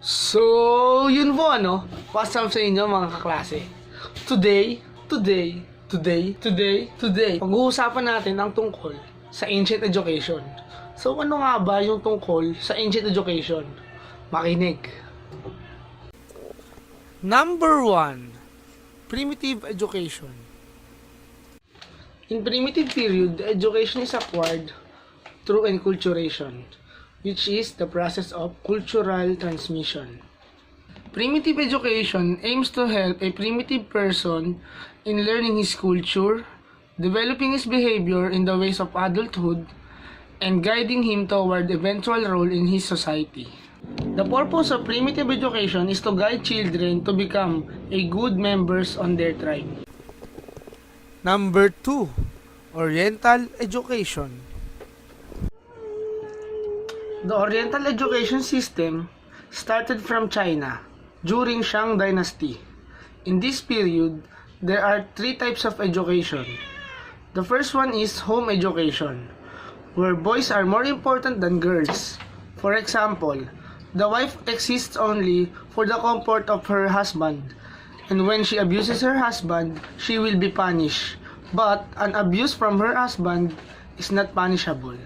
So, yun po what's up sa inyo mga kaklase? Today, pag-uusapan natin ang tungkol sa ancient education. So, ano nga ba yung tungkol sa ancient education? Makinig. Number 1, primitive education. In primitive period, education is acquired through enculturation, which is the process of cultural transmission. Primitive education aims to help a primitive person in learning his culture, developing his behavior in the ways of adulthood, and guiding him toward eventual role in his society. The purpose of primitive education is to guide children to become a good members on their tribe. Number 2, Oriental education. The Oriental education system started from China during Shang Dynasty. In this period, there are 3 types of education. The first one is home education, where boys are more important than girls. For example, the wife exists only for the comfort of her husband, and when she abuses her husband, she will be punished. But an abuse from her husband is not punishable.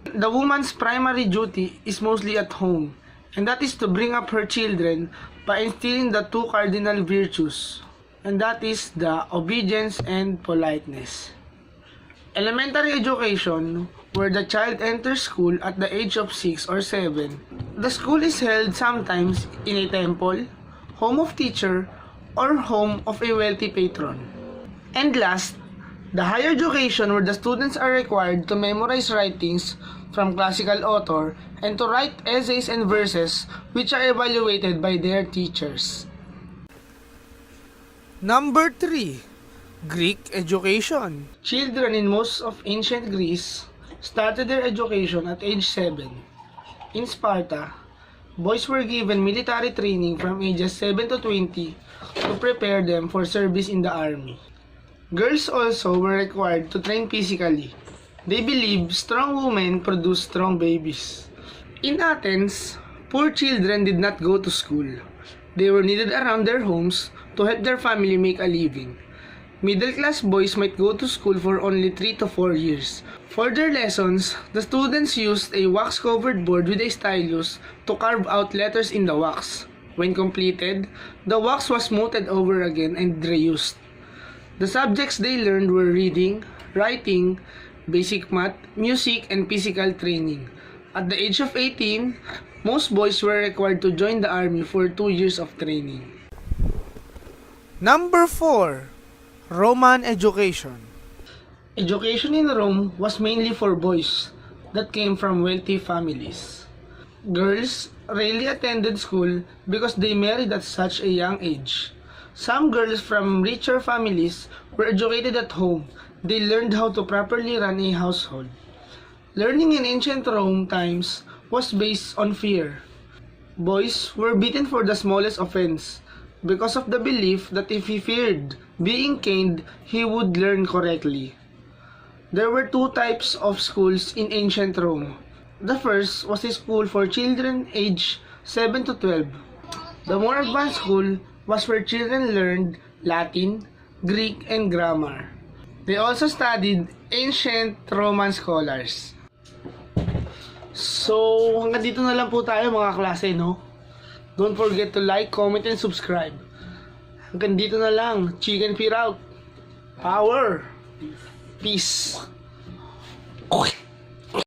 The woman's primary duty is mostly at home, and that is to bring up her children by instilling the 2 cardinal virtues, and that is the obedience and politeness. Elementary education, where the child enters school at the age of 6 or 7. The school is held sometimes in a temple, home of teacher, or home of a wealthy patron. And last, the higher education, where the students are required to memorize writings from classical author and to write essays and verses which are evaluated by their teachers. Number 3, Greek education. Children in most of ancient Greece started their education at age 7. In Sparta, boys were given military training from ages 7 to 20 to prepare them for service in the army. Girls also were required to train physically. They believed strong women produce strong babies. In Athens, poor children did not go to school. They were needed around their homes to help their family make a living. Middle-class boys might go to school for only 3 to 4 years. For their lessons, the students used a wax-covered board with a stylus to carve out letters in the wax. When completed, the wax was smoothed over again and reused. The subjects they learned were reading, writing, basic math, music, and physical training. At the age of 18, most boys were required to join the army for 2 years of training. Number 4, Roman education. Education in Rome was mainly for boys that came from wealthy families. Girls rarely attended school because they married at such a young age. Some girls from richer families were educated at home. They learned how to properly run a household. Learning in ancient Rome times was based on fear. Boys were beaten for the smallest offense because of the belief that if he feared being caned, he would learn correctly. There were 2 types of schools in ancient Rome. The first was a school for children aged 7 to 12. The more advanced school was where children learned Latin, Greek, and grammar. They also studied ancient Roman scholars. So, hanggang dito na lang po tayo mga klase, Don't forget to like, comment, and subscribe. Hanggang dito na lang. Chicken feet out. Power. Peace. Okay.